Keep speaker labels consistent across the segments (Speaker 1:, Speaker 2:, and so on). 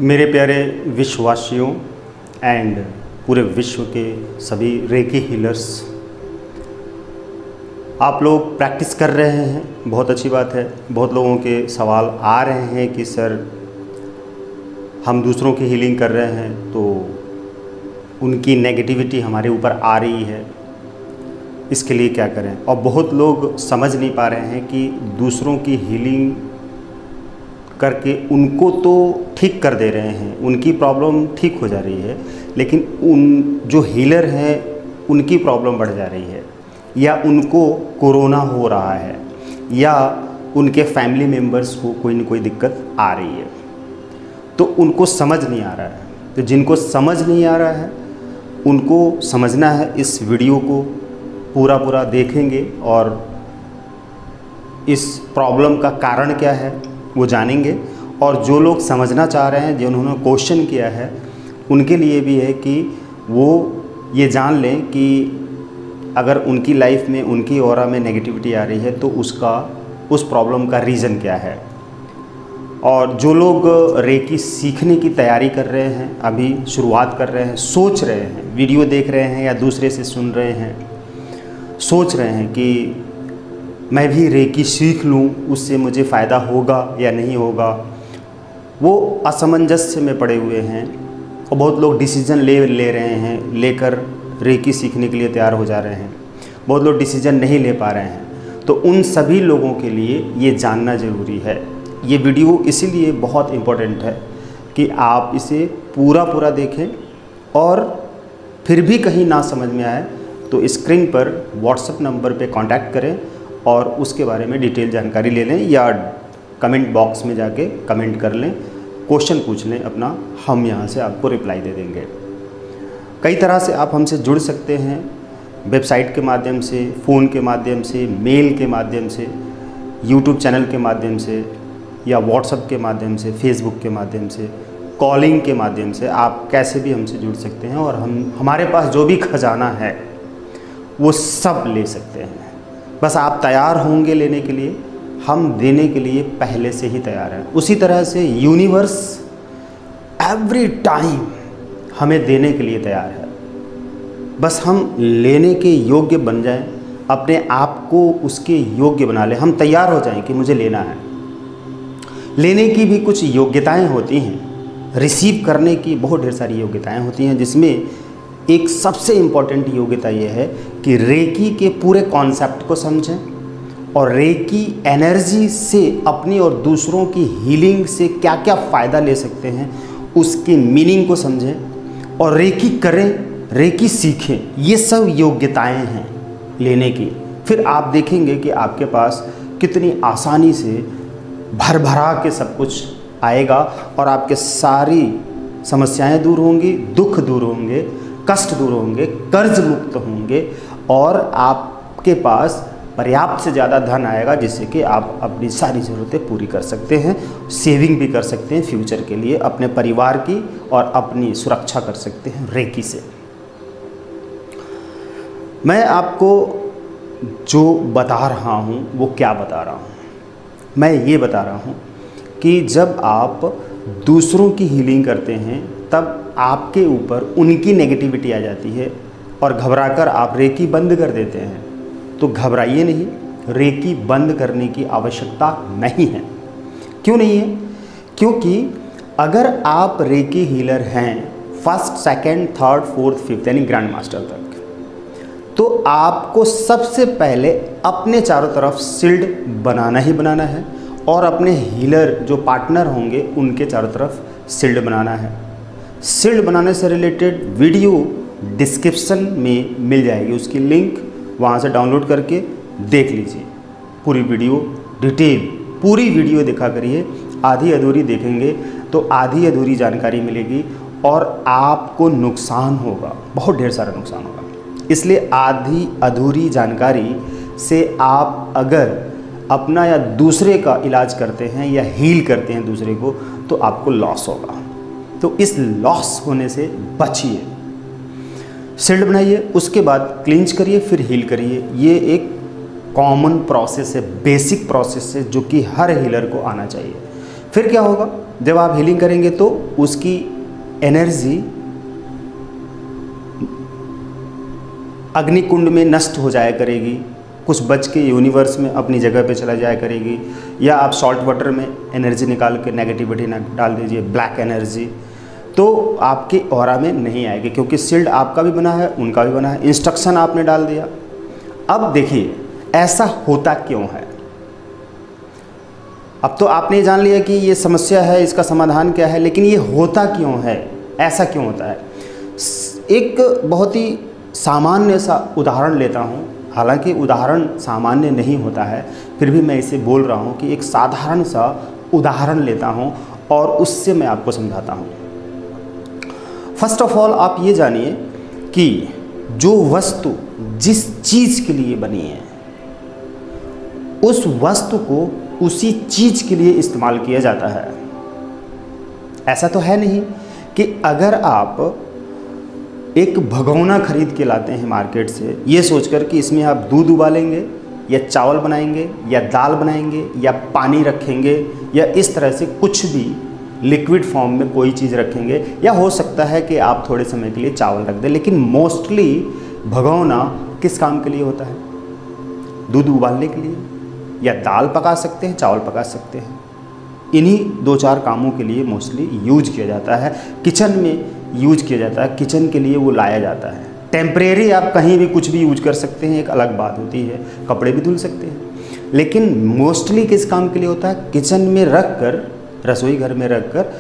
Speaker 1: मेरे प्यारे विश्ववासियों एंड पूरे विश्व के सभी रेकी हीलर्स, आप लोग प्रैक्टिस कर रहे हैं, बहुत अच्छी बात है। बहुत लोगों के सवाल आ रहे हैं कि सर हम दूसरों की हीलिंग कर रहे हैं तो उनकी नेगेटिविटी हमारे ऊपर आ रही है, इसके लिए क्या करें। और बहुत लोग समझ नहीं पा रहे हैं कि दूसरों की हीलिंग करके उनको तो ठीक कर दे रहे हैं, उनकी प्रॉब्लम ठीक हो जा रही है, लेकिन उन जो हीलर हैं उनकी प्रॉब्लम बढ़ जा रही है, या उनको कोरोना हो रहा है, या उनके फैमिली मेम्बर्स को कोई न कोई दिक्कत आ रही है, तो उनको समझ नहीं आ रहा है। तो जिनको समझ नहीं आ रहा है उनको समझना है। इस वीडियो को पूरा देखेंगे और इस प्रॉब्लम का कारण क्या है वो जानेंगे। और जो लोग समझना चाह रहे हैं, जिन्होंने क्वेश्चन किया है, उनके लिए भी है कि वो ये जान लें कि अगर उनकी लाइफ में, उनकी ऑरा में नेगेटिविटी आ रही है तो उस प्रॉब्लम का रीज़न क्या है। और जो लोग रेकी सीखने की तैयारी कर रहे हैं, अभी शुरुआत कर रहे हैं, सोच रहे हैं, वीडियो देख रहे हैं या दूसरे से सुन रहे हैं, सोच रहे हैं कि मैं भी रेकी सीख लूँ, उससे मुझे फ़ायदा होगा या नहीं होगा, वो असमंजस्य में पड़े हुए हैं। और बहुत लोग डिसीज़न ले रहे हैं, लेकर रेकी सीखने के लिए तैयार हो जा रहे हैं। बहुत लोग डिसीज़न नहीं ले पा रहे हैं। तो उन सभी लोगों के लिए ये जानना ज़रूरी है। ये वीडियो इसीलिए बहुत इम्पोर्टेंट है कि आप इसे पूरा देखें, और फिर भी कहीं ना समझ में आए तो स्क्रीन पर व्हाट्सएप नंबर पे कांटेक्ट करें और उसके बारे में डिटेल जानकारी ले लें, या कमेंट बॉक्स में जाके कमेंट कर लें, क्वेश्चन पूछ लें अपना, हम यहाँ से आपको रिप्लाई दे देंगे। कई तरह से आप हमसे जुड़ सकते हैं, वेबसाइट के माध्यम से, फ़ोन के माध्यम से, मेल के माध्यम से, यूट्यूब चैनल के माध्यम से, या व्हाट्सएप के माध्यम से, फेसबुक के माध्यम से, कॉलिंग के माध्यम से, आप कैसे भी हमसे जुड़ सकते हैं। और हमारे पास जो भी खजाना है वो सब ले सकते हैं। बस आप तैयार होंगे लेने के लिए, हम देने के लिए पहले से ही तैयार हैं। उसी तरह से यूनिवर्स एवरी टाइम हमें देने के लिए तैयार है। बस हम लेने के योग्य बन जाएं, अपने आप को उसके योग्य बना लें, हम तैयार हो जाएं कि मुझे लेना है। लेने की भी कुछ योग्यताएं होती हैं, रिसीव करने की बहुत ढेर सारी योग्यताएं होती हैं, जिसमें एक सबसे इम्पॉर्टेंट योग्यता यह है कि रेकी के पूरे कॉन्सेप्ट को समझें, और रेकी एनर्जी से अपनी और दूसरों की हीलिंग से क्या क्या फ़ायदा ले सकते हैं उसकी मीनिंग को समझें, और रेकी करें, रेकी सीखें। ये सब योग्यताएं हैं लेने की। फिर आप देखेंगे कि आपके पास कितनी आसानी से भरा के सब कुछ आएगा, और आपके सारी समस्याएं दूर होंगी, दुख दूर होंगे, कष्ट दूर होंगे, कर्ज मुक्त होंगे, और आपके पास पर्याप्त से ज़्यादा धन आएगा, जिससे कि आप अपनी सारी ज़रूरतें पूरी कर सकते हैं, सेविंग भी कर सकते हैं फ्यूचर के लिए, अपने परिवार की और अपनी सुरक्षा कर सकते हैं रेकी से। मैं आपको जो बता रहा हूँ वो क्या बता रहा हूँ? मैं ये बता रहा हूँ कि जब आप दूसरों की हीलिंग करते हैं तब आपके ऊपर उनकी नेगेटिविटी आ जाती है, और घबराकर आप रेकी बंद कर देते हैं। तो घबराइए नहीं, रेकी बंद करने की आवश्यकता नहीं है। क्यों नहीं है? क्योंकि अगर आप रेकी हीलर हैं first, second, third, fourth, fifth यानी ग्रैंड मास्टर तक, तो आपको सबसे पहले अपने चारों तरफ शील्ड बनाना ही बनाना है, और अपने हीलर जो पार्टनर होंगे उनके चारों तरफ शील्ड बनाना है। शील्ड बनाने से रिलेटेड वीडियो डिस्क्रिप्शन में मिल जाएगी, उसकी लिंक वहाँ से डाउनलोड करके देख लीजिए। पूरी वीडियो डिटेल, पूरी वीडियो देखा करिए। आधी अधूरी देखेंगे तो आधी अधूरी जानकारी मिलेगी, और आपको नुकसान होगा, बहुत ढेर सारा नुकसान होगा। इसलिए आधी अधूरी जानकारी से आप अगर अपना या दूसरे का इलाज करते हैं या हील करते हैं दूसरे को, तो आपको लॉस होगा। तो इस लॉस होने से बचिए। शील्ड बनाइए, उसके बाद क्लींच करिए, फिर हील करिए। ये एक कॉमन प्रोसेस है, बेसिक प्रोसेस है, जो कि हर हीलर को आना चाहिए। फिर क्या होगा? जब आप हीलिंग करेंगे तो उसकी एनर्जी अग्निकुंड में नष्ट हो जाया करेगी, कुछ बच के यूनिवर्स में अपनी जगह पे चला जाया करेगी। या आप सॉल्ट वाटर में एनर्जी निकाल के नेगेटिविटी डाल दीजिए, ब्लैक एनर्जी, तो आपके ऑरा में नहीं आएगी, क्योंकि शील्ड आपका भी बना है, उनका भी बना है, इंस्ट्रक्शन आपने डाल दिया। अब देखिए ऐसा होता क्यों है। अब तो आपने जान लिया कि ये समस्या है, इसका समाधान क्या है, लेकिन ये होता क्यों है, ऐसा क्यों होता है। एक बहुत ही सामान्य सा उदाहरण लेता हूँ, हालांकि उदाहरण सामान्य नहीं होता है, फिर भी मैं इसे बोल रहा हूँ कि एक साधारण सा उदाहरण लेता हूँ और उससे मैं आपको समझाता हूँ। फर्स्ट ऑफ ऑल आप ये जानिए कि जो वस्तु जिस चीज़ के लिए बनी है, उस वस्तु को उसी चीज़ के लिए इस्तेमाल किया जाता है। ऐसा तो है नहीं कि अगर आप एक भगोना खरीद के लाते हैं मार्केट से, ये सोचकर कि इसमें आप दूध उबालेंगे या चावल बनाएंगे या दाल बनाएंगे या पानी रखेंगे या इस तरह से कुछ भी लिक्विड फॉर्म में कोई चीज़ रखेंगे, या हो सकता है कि आप थोड़े समय के लिए चावल रख दें, लेकिन मोस्टली भगोना किस काम के लिए होता है? दूध उबालने के लिए, या दाल पका सकते हैं, चावल पका सकते हैं। इन्हीं 2-4 कामों के लिए मोस्टली यूज किया जाता है, किचन में यूज किया जाता है, किचन के लिए वो लाया जाता है। टेम्परेरी आप कहीं भी कुछ भी यूज कर सकते हैं, एक अलग बात होती है, कपड़े भी धुल सकते हैं, लेकिन मोस्टली किस काम के लिए होता है? किचन में रख कर, रसोई घर में रख कर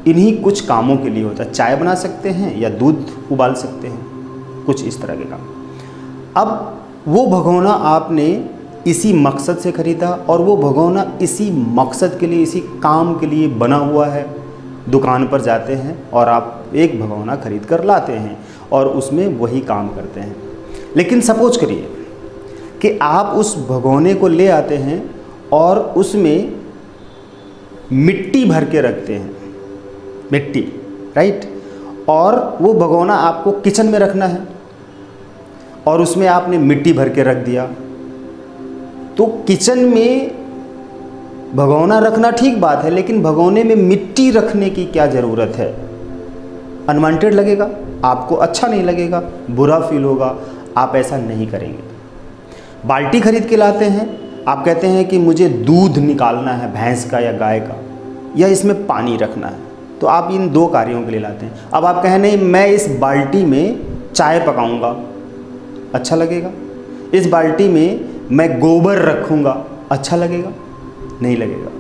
Speaker 1: इन्हीं कुछ कामों के लिए होता है। चाय बना सकते हैं या दूध उबाल सकते हैं, कुछ इस तरह के काम। अब वो भगोना आपने इसी मकसद से खरीदा और वो भगोना इसी मकसद के लिए, इसी काम के लिए बना हुआ है। दुकान पर जाते हैं और आप एक भगोना खरीद कर लाते हैं और उसमें वही काम करते हैं। लेकिन सपोज करिए कि आप उस भगोने को ले आते हैं और उसमें मिट्टी भर के रखते हैं, मिट्टी, राइट, और वो भगोना आपको किचन में रखना है और उसमें आपने मिट्टी भर के रख दिया। तो किचन में भगोना रखना ठीक बात है, लेकिन भगोने में मिट्टी रखने की क्या ज़रूरत है? अनवांटेड लगेगा, आपको अच्छा नहीं लगेगा, बुरा फील होगा, आप ऐसा नहीं करेंगे। बाल्टी खरीद के लाते हैं, आप कहते हैं कि मुझे दूध निकालना है भैंस का या गाय का, या इसमें पानी रखना है, तो आप इन 2 कार्यों के लिए लाते हैं। अब आप कहें नहीं, मैं इस बाल्टी में चाय पकाऊंगा, अच्छा लगेगा। इस बाल्टी में मैं गोबर रखूंगा, अच्छा लगेगा? नहीं लगेगा।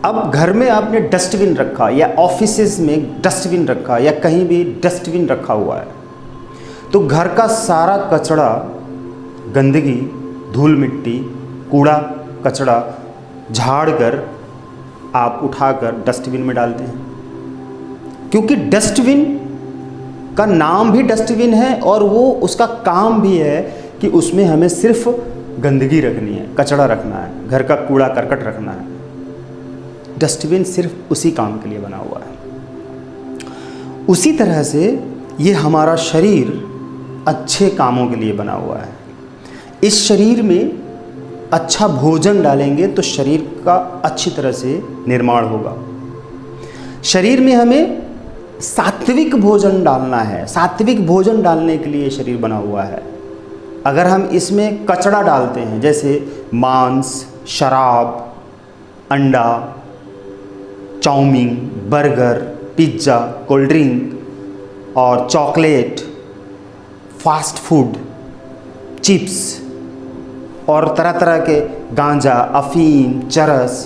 Speaker 1: अब घर में आपने डस्टबिन रखा या ऑफिसेज में डस्टबिन रखा या कहीं भी डस्टबिन रखा हुआ है, तो घर का सारा कचरा, गंदगी, धूल मिट्टी, कूड़ा कचरा झाड़ कर आप उठाकर डस्टबिन में डालते हैं, क्योंकि डस्टबिन का नाम भी डस्टबिन है और वो उसका काम भी है कि उसमें हमें सिर्फ गंदगी रखनी है, कचरा रखना है, घर का कूड़ा करकट रखना है। डस्टबिन सिर्फ उसी काम के लिए बना हुआ है। उसी तरह से ये हमारा शरीर अच्छे कामों के लिए बना हुआ है। इस शरीर में अच्छा भोजन डालेंगे तो शरीर का अच्छी तरह से निर्माण होगा। शरीर में हमें सात्विक भोजन डालना है, सात्विक भोजन डालने के लिए शरीर बना हुआ है। अगर हम इसमें कचरा डालते हैं, जैसे मांस, शराब, अंडा, chow mein, burger, pizza, cold drink और चॉकलेट, फास्ट फूड, चिप्स और तरह तरह के गांजा, अफीम, चरस,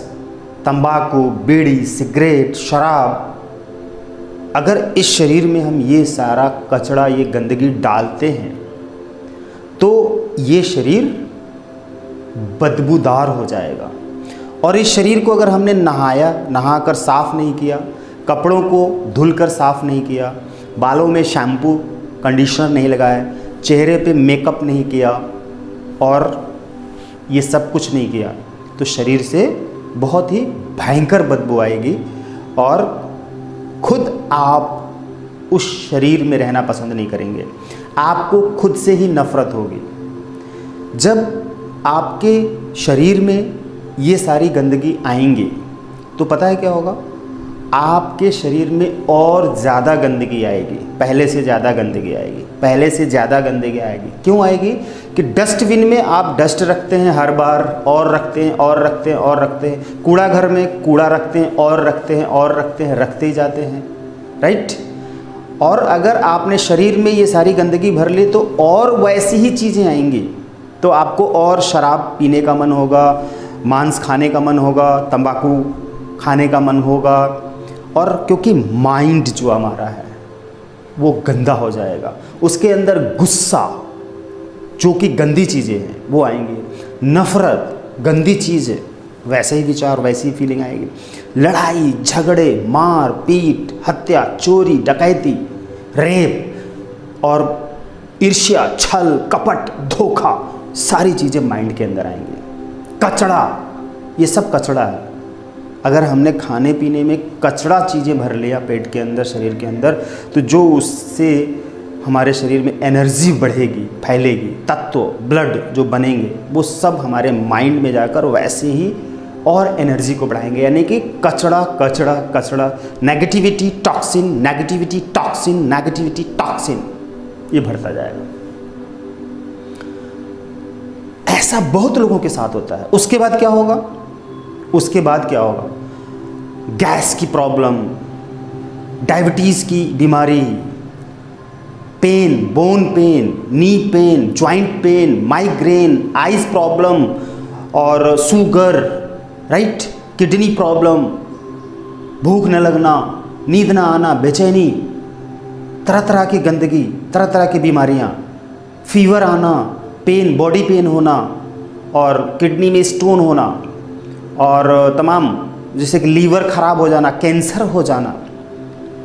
Speaker 1: तंबाकू, बीड़ी, सिगरेट, शराब, अगर इस शरीर में हम ये सारा कचरा, ये गंदगी डालते हैं तो ये शरीर बदबूदार हो जाएगा। और इस शरीर को अगर हमने नहाकर साफ़ नहीं किया, कपड़ों को धुलकर साफ़ नहीं किया, बालों में शैम्पू कंडीशनर नहीं लगाया, चेहरे पे मेकअप नहीं किया और ये सब कुछ नहीं किया, तो शरीर से बहुत ही भयंकर बदबू आएगी और खुद आप उस शरीर में रहना पसंद नहीं करेंगे। आपको खुद से ही नफ़रत होगी। जब आपके शरीर में ये सारी गंदगी आएंगी तो पता है क्या होगा? आपके शरीर में और ज़्यादा गंदगी आएगी, पहले से ज़्यादा गंदगी आएगी, पहले से ज़्यादा गंदगी आएगी। क्यों आएगी? कि डस्टबिन में आप डस्ट रखते हैं हर बार, और रखते हैं और रखते हैं और रखते हैं, कूड़ा घर में कूड़ा रखते हैं और रखते हैं और रखते हैं, रखते ही जाते हैं, राइट। और अगर आपने शरीर में ये सारी गंदगी भर ली तो और वैसी ही चीज़ें आएंगी, तो आपको और शराब पीने का मन होगा, मांस खाने का मन होगा, तंबाकू खाने का मन होगा, और क्योंकि माइंड जो हमारा है वो गंदा हो जाएगा, उसके अंदर गुस्सा जो कि गंदी चीज़ें हैं वो आएंगी, नफ़रत गंदी चीज़ है, वैसे ही विचार वैसी ही फीलिंग आएगी, लड़ाई झगड़े मार पीट हत्या चोरी डकैती रेप और ईर्ष्या छल कपट धोखा, सारी चीज़ें माइंड के अंदर आएंगी। कचड़ा, ये सब कचड़ा है। अगर हमने खाने पीने में कचड़ा चीज़ें भर लिया पेट के अंदर शरीर के अंदर, तो जो उससे हमारे शरीर में एनर्जी बढ़ेगी फैलेगी, तत्व ब्लड जो बनेंगे वो सब हमारे माइंड में जाकर वैसे ही और एनर्जी को बढ़ाएंगे। यानी कि कचड़ा कचड़ा कचड़ा, negativity toxin negativity toxin negativity toxin, ये बढ़ता जाएगा। ऐसा बहुत लोगों के साथ होता है। उसके बाद क्या होगा? उसके बाद क्या होगा? गैस की प्रॉब्लम, डायबिटीज़ की बीमारी, pain, bone pain, knee pain, joint pain, migraine, eyes problem और शुगर, राइट, किडनी प्रॉब्लम, भूख न लगना, नींद न आना, बेचैनी, तरह तरह की गंदगी, तरह तरह की बीमारियां, फीवर आना, पेन, बॉडी पेन होना और किडनी में स्टोन होना और तमाम, जैसे कि लीवर ख़राब हो जाना, कैंसर हो जाना।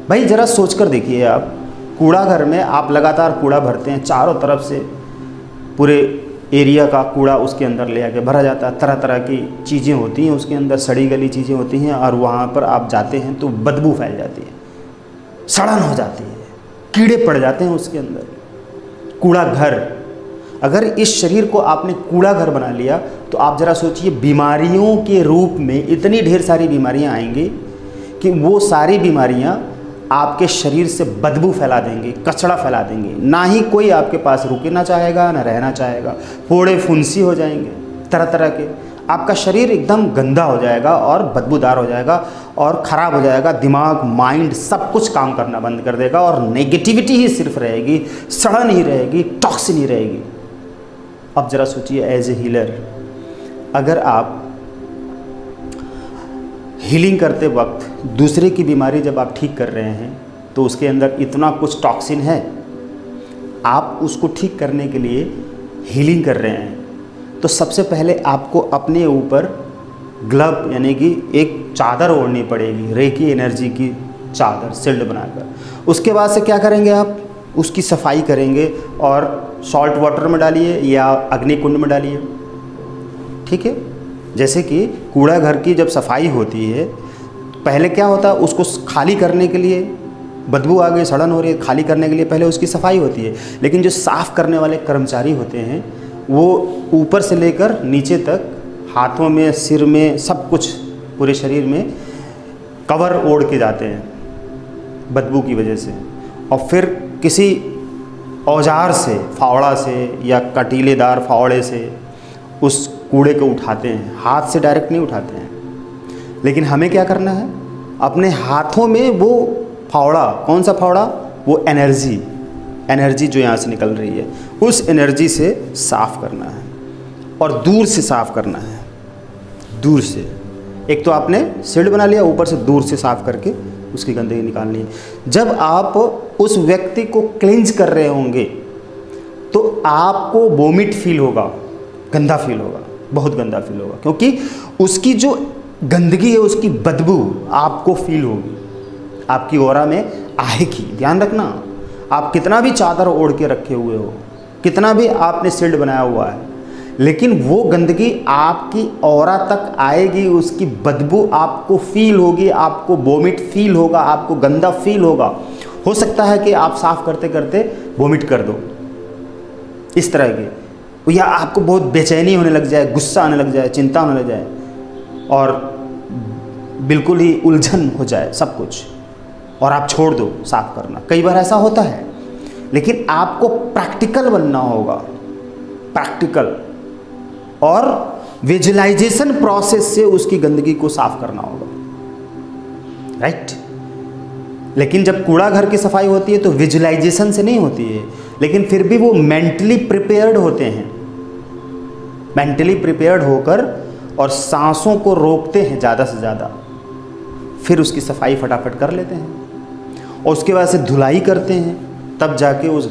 Speaker 1: भाई ज़रा सोच कर देखिए, आप कूड़ा घर में आप लगातार कूड़ा भरते हैं, चारों तरफ से पूरे एरिया का कूड़ा उसके अंदर ले आके भरा जाता है, तरह तरह की चीज़ें होती हैं उसके अंदर, सड़ी गली चीज़ें होती हैं, और वहाँ पर आप जाते हैं तो बदबू फैल जाती है, सड़न हो जाती है, कीड़े पड़ जाते हैं उसके अंदर। कूड़ा घर, अगर इस शरीर को आपने कूड़ा घर बना लिया तो आप ज़रा सोचिए, बीमारियों के रूप में इतनी ढेर सारी बीमारियां आएंगी कि वो सारी बीमारियां आपके शरीर से बदबू फैला देंगी, कचड़ा फैला देंगी, ना ही कोई आपके पास रुकना चाहेगा ना रहना चाहेगा, फोड़े फुंसी हो जाएंगे तरह तरह के, आपका शरीर एकदम गंदा हो जाएगा और बदबूदार हो जाएगा और ख़राब हो जाएगा, दिमाग माइंड सब कुछ काम करना बंद कर देगा और नेगेटिविटी ही सिर्फ रहेगी, सड़न ही रहेगी, टॉक्सिन ही रहेगी। अब ज़रा सोचिए, एज ए हीलर, अगर आप हीलिंग करते वक्त दूसरे की बीमारी जब आप ठीक कर रहे हैं तो उसके अंदर इतना कुछ टॉक्सिन है, आप उसको ठीक करने के लिए हीलिंग कर रहे हैं, तो सबसे पहले आपको अपने ऊपर ग्लव यानी कि एक चादर ओढ़नी पड़ेगी, रेकी एनर्जी की चादर शील्ड बनाकर। उसके बाद से क्या करेंगे? आप उसकी सफाई करेंगे और सॉल्ट वाटर में डालिए या अग्नि कुंड में डालिए, ठीक है। जैसे कि कूड़ा घर की जब सफाई होती है, पहले क्या होता है, उसको खाली करने के लिए, बदबू आ गई, सड़न हो रही है, खाली करने के लिए पहले उसकी सफाई होती है, लेकिन जो साफ़ करने वाले कर्मचारी होते हैं वो ऊपर से लेकर नीचे तक, हाथों में, सिर में, सब कुछ पूरे शरीर में कवर ओढ़ के जाते हैं बदबू की वजह से, और फिर किसी औजार से, फावड़ा से या कटीलेदार फावड़े से उस कूड़े को उठाते हैं, हाथ से डायरेक्ट नहीं उठाते हैं। लेकिन हमें क्या करना है? अपने हाथों में वो फावड़ा, कौन सा फावड़ा? वो एनर्जी जो यहाँ से निकल रही है, उस एनर्जी से साफ़ करना है और दूर से साफ़ करना है, दूर से। एक तो आपने शील्ड बना लिया, ऊपर से दूर से साफ़ करके उसकी गंदगी निकालनी है। जब आप उस व्यक्ति को क्लींज कर रहे होंगे तो आपको वोमिट फील होगा, गंदा फील होगा, बहुत गंदा फील होगा, क्योंकि उसकी जो गंदगी है, उसकी बदबू आपको फील होगी, आपकी ऑरा में आएगी। ध्यान रखना, आप कितना भी चादर ओढ़ के रखे हुए हो, कितना भी आपने शील्ड बनाया हुआ है, लेकिन वो गंदगी आपकी ऑरा तक आएगी, उसकी बदबू आपको फील होगी, आपको वोमिट फील होगा, आपको गंदा फील होगा। हो सकता है कि आप साफ़ करते करते वोमिट कर दो, इस तरह की, या आपको बहुत बेचैनी होने लग जाए, गुस्सा आने लग जाए, चिंता होने लग जाए, और बिल्कुल ही उलझन हो जाए सब कुछ और आप छोड़ दो साफ करना। कई बार ऐसा होता है, लेकिन आपको प्रैक्टिकल बनना होगा, प्रैक्टिकल, और विजुअलाइजेशन प्रोसेस से उसकी गंदगी को साफ करना होगा, राइट। लेकिन जब कूड़ा घर की सफाई होती है तो विजुअलाइजेशन से नहीं होती है, लेकिन फिर भी वो मेंटली प्रिपेयर्ड होते हैं, मेंटली प्रिपेयर्ड होकर और सांसों को रोकते हैं ज़्यादा से ज़्यादा, फिर उसकी सफाई फटाफट कर लेते हैं और उसके बाद से धुलाई करते हैं, तब जाके उस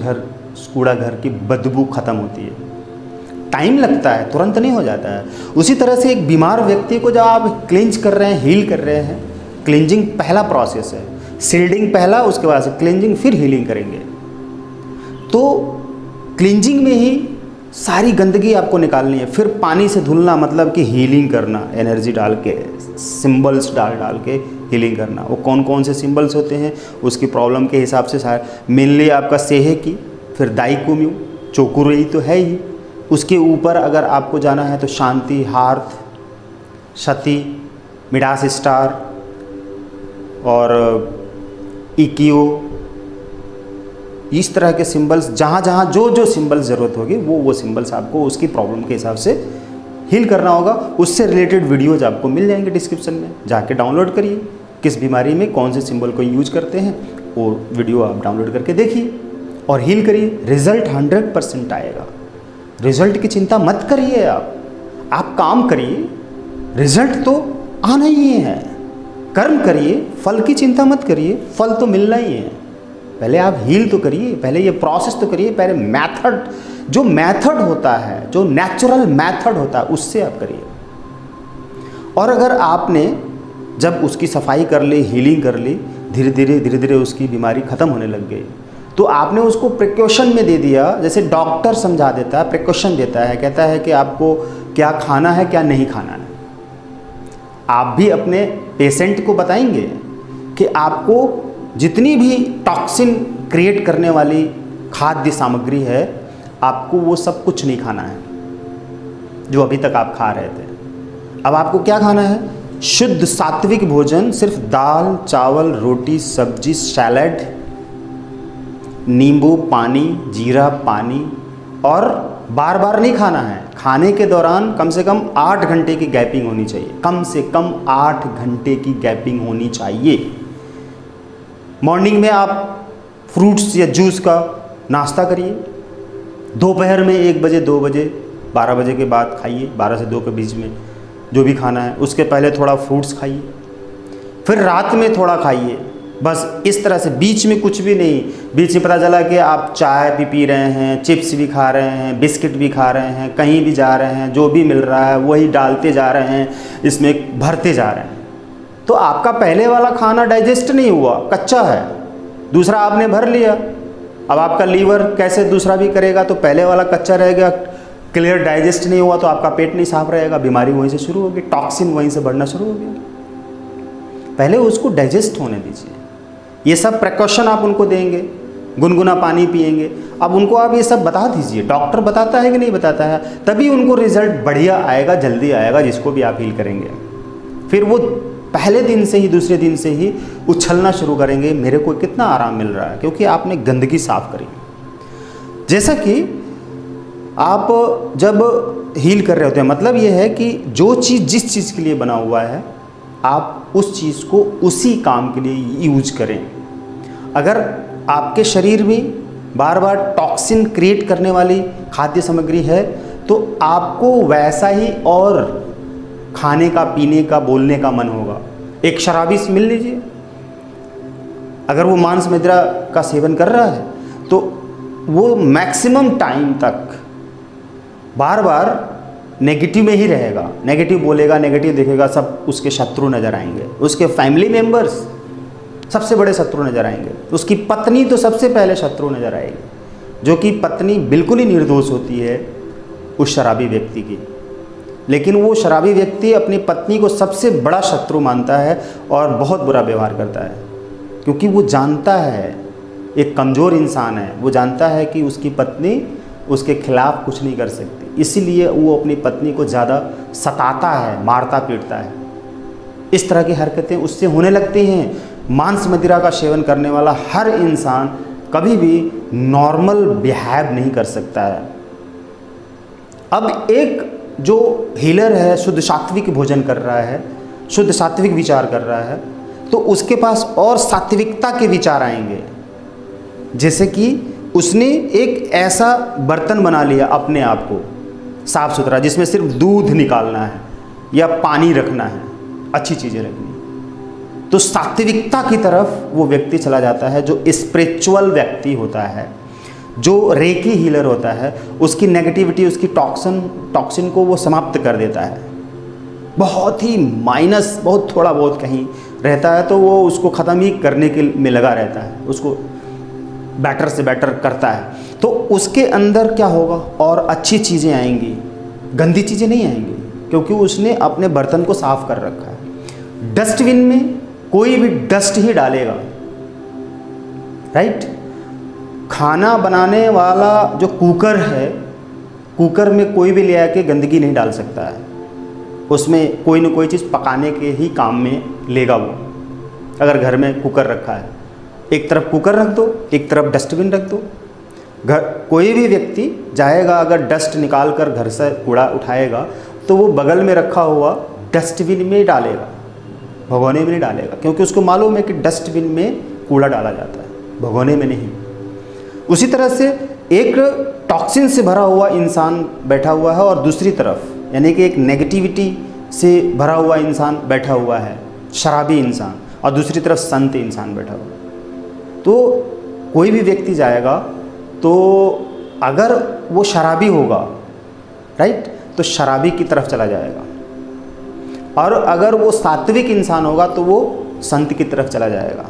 Speaker 1: कूड़ा घर की बदबू ख़त्म होती है। टाइम लगता है, तुरंत नहीं हो जाता है। उसी तरह से एक बीमार व्यक्ति को जब आप क्लींज कर रहे हैं, हील कर रहे हैं, क्लींजिंग पहला प्रोसेस है, सील्डिंग पहला, उसके बाद से क्लींजिंग, फिर हीलिंग करेंगे। तो क्लींजिंग में ही सारी गंदगी आपको निकालनी है, फिर पानी से धुलना, मतलब कि हीलिंग करना, एनर्जी डाल के, सिंबल्स डाल के हीलिंग करना। वो कौन कौन से सिंबल्स होते हैं उसकी प्रॉब्लम के हिसाब से, मेनली आपका सेहे की, फिर दाइकुम्यू, चोकुरेई तो है ही, उसके ऊपर अगर आपको जाना है तो शांति, हार्थ, शती, मिडास स्टार और इकियो, इस तरह के सिंबल्स, जहाँ जहाँ जो सिंबल्स ज़रूरत होगी वो सिंबल्स आपको उसकी प्रॉब्लम के हिसाब से हील करना होगा। उससे रिलेटेड वीडियोज आपको मिल जाएंगे डिस्क्रिप्शन में, जाके डाउनलोड करिए। किस बीमारी में कौन से सिंबल को यूज करते हैं वो वीडियो आप डाउनलोड करके देखिए और हील करिए। रिजल्ट 100% आएगा, रिजल्ट की चिंता मत करिए। आप काम करिए, रिजल्ट तो आना ही है। कर्म करिए, फल की चिंता मत करिए, फल तो मिलना ही है। पहले आप हील तो करिए, पहले ये प्रोसेस तो करिए, पहले मेथड, जो मेथड होता है, जो नेचुरल मेथड होता है, उससे आप करिए। और अगर आपने जब उसकी सफाई कर ली, हीलिंग कर ली, धीरे धीरे उसकी बीमारी ख़त्म होने लग गई, तो आपने उसको प्रिकॉशन में दे दिया। जैसे डॉक्टर समझा देता है, प्रिकॉशन देता है, कहता है कि आपको क्या खाना है, क्या नहीं खाना है। आप भी अपने पेशेंट को बताएंगे कि आपको जितनी भी टॉक्सिन क्रिएट करने वाली खाद्य सामग्री है, आपको वो सब कुछ नहीं खाना है जो अभी तक आप खा रहे थे। अब आपको क्या खाना है? शुद्ध सात्विक भोजन, सिर्फ दाल, चावल, रोटी, सब्जी, सैलड, नींबू पानी, जीरा पानी, और बार बार नहीं खाना है। खाने के दौरान कम से कम 8 घंटे की गैपिंग होनी चाहिए, कम से कम 8 घंटे की गैपिंग होनी चाहिए। मॉर्निंग में आप फ्रूट्स या जूस का नाश्ता करिए, दोपहर में 1 बजे, 2 बजे, 12 बजे के बाद खाइए, 12 से 2 के बीच में जो भी खाना है। उसके पहले थोड़ा फ्रूट्स खाइए, फिर रात में थोड़ा खाइए। बस इस तरह से, बीच में कुछ भी नहीं। बीच में पता चला कि आप चाय भी पी रहे हैं, चिप्स भी खा रहे हैं, बिस्किट भी खा रहे हैं, कहीं भी जा रहे हैं, जो भी मिल रहा है वही डालते जा रहे हैं, इसमें भरते जा रहे हैं, तो आपका पहले वाला खाना डाइजेस्ट नहीं हुआ, कच्चा है। दूसरा आपने भर लिया, अब आपका लीवर कैसे दूसरा भी करेगा? तो पहले वाला कच्चा रहेगा, क्लियर डाइजेस्ट नहीं हुआ, तो आपका पेट नहीं साफ रहेगा, बीमारी वहीं से शुरू होगी, टॉक्सिन वहीं से बढ़ना शुरू हो गया। पहले उसको डाइजेस्ट होने दीजिए। ये सब प्रिकॉशन आप उनको देंगे, गुनगुना पानी पिएंगे। अब उनको आप ये सब बता दीजिए, डॉक्टर बताता है कि नहीं बताता है, तभी उनको रिजल्ट बढ़िया आएगा, जल्दी आएगा, जिसको भी आप हील करेंगे। फिर वो पहले दिन से ही, दूसरे दिन से ही उछलना शुरू करेंगे, मेरे को कितना आराम मिल रहा है, क्योंकि आपने गंदगी साफ करी। जैसा कि आप जब हील कर रहे होते हैं, मतलब ये है कि जो चीज़ जिस चीज़ के लिए बना हुआ है, आप उस चीज़ को उसी काम के लिए यूज करें। अगर आपके शरीर में बार बार टॉक्सिन क्रिएट करने वाली खाद्य सामग्री है, तो आपको वैसा ही और खाने का, पीने का, बोलने का मन होगा। एक शराबी से मिल लीजिए, अगर वो मांस मदिरा का सेवन कर रहा है तो वो मैक्सिमम टाइम तक बार बार नेगेटिव में ही रहेगा, नेगेटिव बोलेगा, नेगेटिव देखेगा, सब उसके शत्रु नज़र आएंगे, उसके फैमिली मेंबर्स सबसे बड़े शत्रु नज़र आएंगे, उसकी पत्नी तो सबसे पहले शत्रु नज़र आएगी, जो कि पत्नी बिल्कुल ही निर्दोष होती है उस शराबी व्यक्ति की। लेकिन वो शराबी व्यक्ति अपनी पत्नी को सबसे बड़ा शत्रु मानता है और बहुत बुरा व्यवहार करता है, क्योंकि वो जानता है, एक कमज़ोर इंसान है, वो जानता है कि उसकी पत्नी उसके खिलाफ कुछ नहीं कर सकती, इसीलिए वो अपनी पत्नी को ज़्यादा सताता है, मारता पीटता है। इस तरह की हरकतें उससे होने लगती हैं। मांस मदिरा का सेवन करने वाला हर इंसान कभी भी नॉर्मल बिहेव नहीं कर सकता है। अब एक जो हीलर है, शुद्ध सात्विक भोजन कर रहा है, शुद्ध सात्विक विचार कर रहा है, तो उसके पास और सात्विकता के विचार आएंगे। जैसे कि उसने एक ऐसा बर्तन बना लिया अपने आप को साफ सुथरा, जिसमें सिर्फ दूध निकालना है या पानी रखना है, अच्छी चीज़ें रखनी, तो सात्विकता की तरफ वो व्यक्ति चला जाता है। जो स्पिरिचुअल व्यक्ति होता है, जो रेकी हीलर होता है, उसकी नेगेटिविटी, उसकी टॉक्सिन को वो समाप्त कर देता है। बहुत ही माइनस, बहुत थोड़ा बहुत कहीं रहता है तो वो उसको ख़त्म ही करने के में लगा रहता है, उसको बेटर से बेटर करता है। तो उसके अंदर क्या होगा, और अच्छी चीज़ें आएंगी, गंदी चीज़ें नहीं आएंगी, क्योंकि उसने अपने बर्तन को साफ कर रखा है। डस्टबिन में कोई भी डस्ट ही डालेगा, राइट। खाना बनाने वाला जो कुकर है, कुकर में कोई भी ले आके गंदगी नहीं डाल सकता है, उसमें कोई ना कोई चीज़ पकाने के ही काम में लेगा वो। अगर घर में कुकर रखा है, एक तरफ कुकर रख दो, एक तरफ डस्टबिन रख दो। घर कोई भी व्यक्ति जाएगा, अगर डस्ट निकाल कर घर से कूड़ा उठाएगा तो वो बगल में रखा हुआ डस्टबिन में डालेगा, भगोने में नहीं डालेगा, क्योंकि उसको मालूम है कि डस्टबिन में कूड़ा डाला जाता है, भगोने में नहीं। उसी तरह से एक टॉक्सिन से भरा हुआ इंसान बैठा हुआ है और दूसरी तरफ यानी कि एक नेगेटिविटी से भरा हुआ इंसान बैठा हुआ है, शराबी इंसान, और दूसरी तरफ संत इंसान बैठा हुआ। तो कोई भी व्यक्ति जाएगा तो अगर वो शराबी होगा, राइट, तो शराबी की तरफ चला जाएगा, और अगर वो सात्विक इंसान होगा तो वो संत की तरफ चला जाएगा।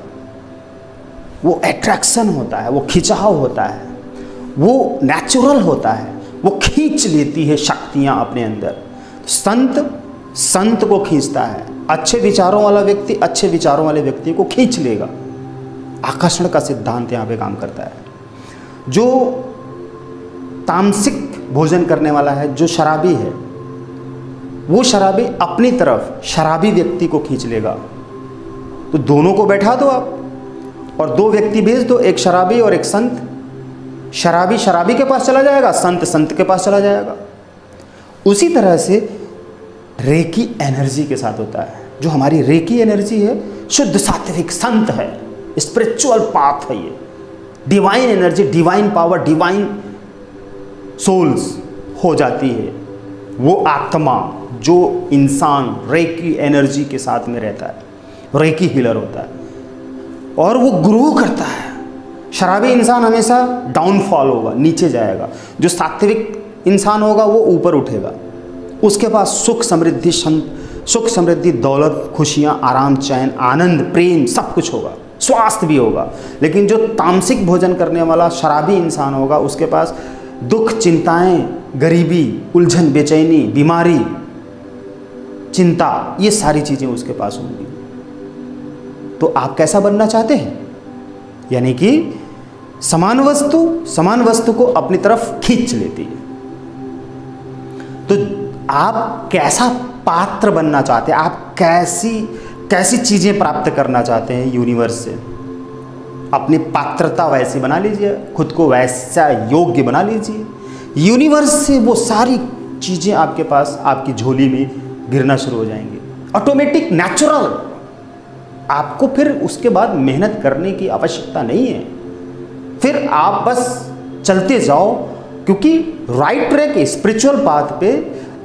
Speaker 1: वो अट्रैक्शन होता है, वो खिंचाव होता है, वो नेचुरल होता है, वो खींच लेती है शक्तियाँ अपने अंदर। संत को खींचता है। अच्छे विचारों वाला व्यक्ति अच्छे विचारों वाले व्यक्ति को खींच लेगा। आकर्षण का सिद्धांत यहाँ पे काम करता है। जो तामसिक भोजन करने वाला है, जो शराबी है, वो शराबी अपनी तरफ शराबी व्यक्ति को खींच लेगा। तो दोनों को बैठा दो आप और दो व्यक्ति भेज दो, एक शराबी और एक संत। शराबी शराबी के पास चला जाएगा, संत संत के पास चला जाएगा। उसी तरह से रेकी एनर्जी के साथ होता है। जो हमारी रेकी एनर्जी है, शुद्ध सात्विक संत है, स्पिरिचुअल पाथ है, ये divine energy, divine power, divine souls हो जाती है। वो आत्मा जो इंसान रेकी एनर्जी के साथ में रहता है, रेकी हीलर होता है, और वो ग्रो करता है। शराबी इंसान हमेशा डाउनफॉल होगा, नीचे जाएगा। जो सात्विक इंसान होगा वो ऊपर उठेगा। उसके पास सुख समृद्धि, दौलत, खुशियाँ, आराम, चैन, आनंद, प्रेम सब कुछ होगा, स्वास्थ्य भी होगा। लेकिन जो तामसिक भोजन करने वाला शराबी इंसान होगा, उसके पास दुख, चिंताएं, गरीबी, उलझन, बेचैनी, बीमारी, चिंता, ये सारी चीज़ें उसके पास होंगी। तो आप कैसा बनना चाहते हैं? यानी कि समान वस्तु को अपनी तरफ खींच लेती है। तो आप कैसा पात्र बनना चाहते हैं? आप कैसी चीज़ें प्राप्त करना चाहते हैं यूनिवर्स से? अपनी पात्रता वैसी बना लीजिए, खुद को वैसा योग्य बना लीजिए। यूनिवर्स से वो सारी चीज़ें आपके पास, आपकी झोली में गिरना शुरू हो जाएंगी, ऑटोमेटिक, नेचुरल। आपको फिर उसके बाद मेहनत करने की आवश्यकता नहीं है। फिर आप बस चलते जाओ, क्योंकि राइट ट्रैक, स्पिरिचुअल पाथ पे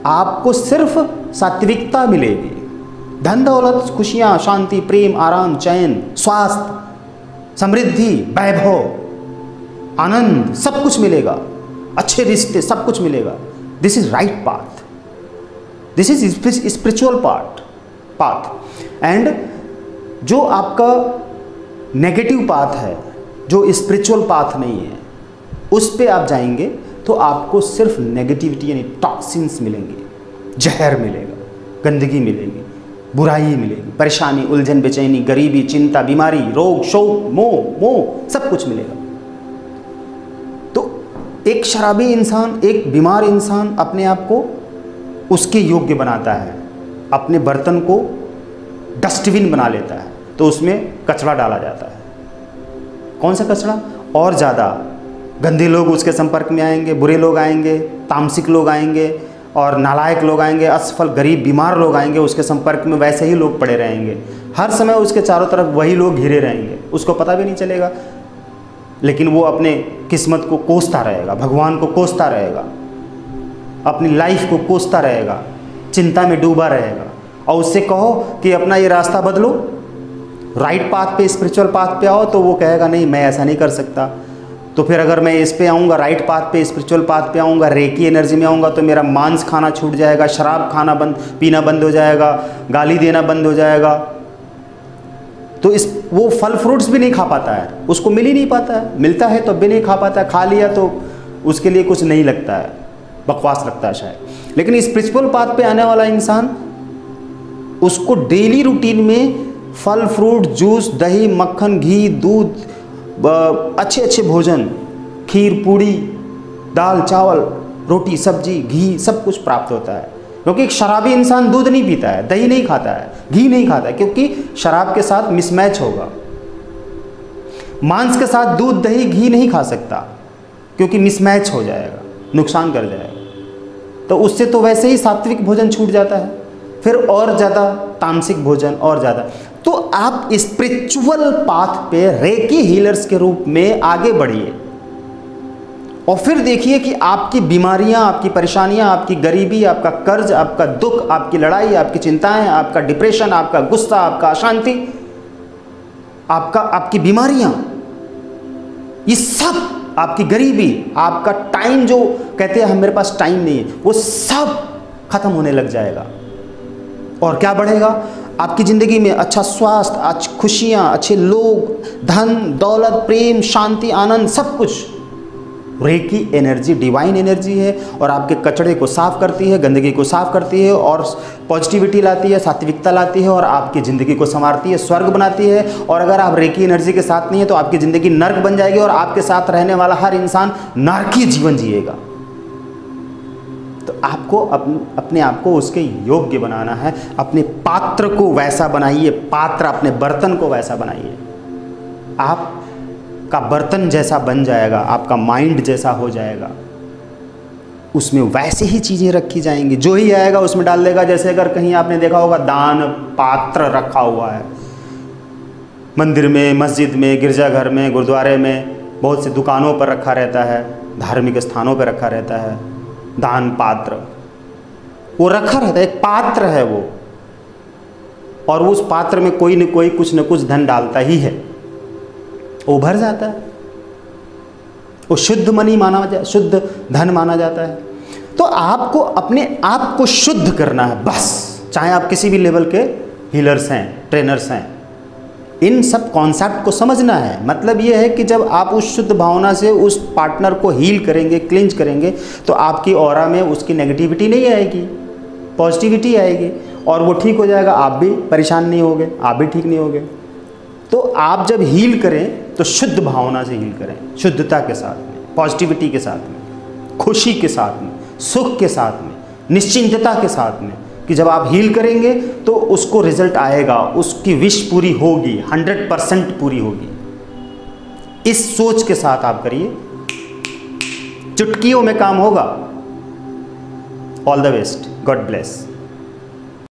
Speaker 1: आपको सिर्फ सात्विकता मिलेगी। धन दौलत, खुशियाँ, शांति, प्रेम, आराम, चैन, स्वास्थ्य, समृद्धि, वैभव, आनंद, सब कुछ मिलेगा। अच्छे रिश्ते, सब कुछ मिलेगा। This is right path, this is spiritual path. And जो आपका नेगेटिव पाथ है, जो स्पिरिचुअल पाथ नहीं है, उस पे आप जाएंगे तो आपको सिर्फ नेगेटिविटी यानी टॉक्सिन्स मिलेंगे, जहर मिलेगा, गंदगी मिलेगी, बुराई मिलेगी, परेशानी, उलझन, बेचैनी, गरीबी, चिंता, बीमारी, रोग, शोक, मोह सब कुछ मिलेगा। तो एक शराबी इंसान, एक बीमार इंसान अपने आप को उसके योग्य बनाता है, अपने बर्तन को डस्टबिन बना लेता है, तो उसमें कचरा डाला जाता है। कौन सा कचरा? और ज़्यादा गंदे लोग उसके संपर्क में आएंगे, बुरे लोग आएंगे, तामसिक लोग आएंगे और नालायक लोग आएंगे, असफल गरीब बीमार लोग आएंगे उसके संपर्क में, वैसे ही लोग पड़े रहेंगे। हर समय उसके चारों तरफ वही लोग घिरे रहेंगे, उसको पता भी नहीं चलेगा, लेकिन वो अपने किस्मत को कोसता रहेगा, भगवान को कोसता रहेगा, अपनी लाइफ को कोसता रहेगा, चिंता में डूबा रहेगा। और उससे कहो कि अपना ये रास्ता बदलो, राइट पाथ पे, स्पिरिचुअल पाथ पे आओ, तो वो कहेगा नहीं मैं ऐसा नहीं कर सकता। तो फिर अगर मैं इस पे आऊँगा, राइट पाथ पे, स्पिरिचुअल पाथ पे आऊँगा, रेकी एनर्जी में आऊँगा, तो मेरा मांस खाना छूट जाएगा, शराब खाना पीना बंद हो जाएगा, गाली देना बंद हो जाएगा। तो वो फल फ्रूट्स भी नहीं खा पाता है, उसको मिल ही नहीं पाता है, मिलता है तो भी नहीं खा पाता है, खा लिया तो उसके लिए कुछ नहीं लगता है, बकवास लगता है शायद। लेकिन स्पिरिचुअल पाथ पे आने वाला इंसान, उसको डेली रूटीन में फल फ्रूट, जूस, दही, मक्खन, घी, दूध, अच्छे अच्छे भोजन, खीर पूड़ी, दाल चावल, रोटी सब्जी, घी, सब कुछ प्राप्त होता है। क्योंकि एक शराबी इंसान दूध नहीं पीता है, दही नहीं खाता है, घी नहीं खाता है, क्योंकि शराब के साथ मिसमैच होगा। मांस के साथ दूध, दही, घी नहीं खा सकता, क्योंकि मिसमैच हो जाएगा, नुकसान कर जाएगा। तो उससे तो वैसे ही सात्विक भोजन छूट जाता है, फिर और ज़्यादा तामसिक भोजन और ज़्यादा। तो आप स्पिरिचुअल पाथ पे रेकी हीलर्स के रूप में आगे बढ़िए और फिर देखिए कि आपकी बीमारियां, आपकी परेशानियां, आपकी गरीबी, आपका कर्ज, आपका दुख, आपकी लड़ाई, आपकी चिंताएं, आपका डिप्रेशन, आपका गुस्सा, आपका अशांति, आपकी बीमारियां, ये सब, आपकी गरीबी, आपका टाइम, जो कहते हैं हम मेरे पास टाइम नहीं है, वो सब खत्म होने लग जाएगा। और क्या बढ़ेगा आपकी ज़िंदगी में? अच्छा स्वास्थ्य, अच्छी खुशियाँ, अच्छे लोग, धन दौलत, प्रेम, शांति, आनंद, सब कुछ। रेकी एनर्जी डिवाइन एनर्जी है और आपके कचड़े को साफ करती है, गंदगी को साफ करती है और पॉजिटिविटी लाती है, सात्विकता लाती है और आपकी ज़िंदगी को संवारती है, स्वर्ग बनाती है। और अगर आप रेकी एनर्जी के साथ नहीं है तो आपकी ज़िंदगी नर्क बन जाएगी और आपके साथ रहने वाला हर इंसान नरकीय जीवन जिएगा। तो आपको अपने आप को उसके योग्य बनाना है, अपने पात्र को वैसा बनाइए, पात्र अपने बर्तन को वैसा बनाइए। आपका बर्तन जैसा बन जाएगा, आपका माइंड जैसा हो जाएगा, उसमें वैसे ही चीज़ें रखी जाएंगी, जो ही आएगा उसमें डाल देगा। जैसे अगर कहीं आपने देखा होगा दान पात्र रखा हुआ है मंदिर में, मस्जिद में, गिरजाघर में, गुरुद्वारे में, बहुत से दुकानों पर रखा रहता है, धार्मिक स्थानों पर रखा रहता है दान पात्र, वो रखा रहता है, एक पात्र है वो, और उस पात्र में कोई न कोई कुछ न कुछ धन डालता ही है, वो भर जाता है, वो शुद्ध मनी माना जाता है, शुद्ध धन माना जाता है। तो आपको अपने आप को शुद्ध करना है बस, चाहे आप किसी भी लेवल के हीलर्स हैं, ट्रेनर्स हैं, इन सब कॉन्सेप्ट को समझना है। मतलब ये है कि जब आप उस शुद्ध भावना से उस पार्टनर को हील करेंगे, क्लिंच करेंगे, तो आपकी ऑरा में उसकी नेगेटिविटी नहीं आएगी, पॉजिटिविटी आएगी और वो ठीक हो जाएगा। आप भी परेशान नहीं होगे, आप भी ठीक नहीं होगे। तो आप जब हील करें तो शुद्ध भावना से हील करें, शुद्धता के साथ में, पॉजिटिविटी के साथ में, खुशी के साथ में, सुख के साथ में, निश्चिंतता के साथ में, कि जब आप हील करेंगे तो उसको रिजल्ट आएगा, उसकी विश पूरी होगी, 100% पूरी होगी। इस सोच के साथ आप करिए, चुटकियों में काम होगा। All the best, God bless.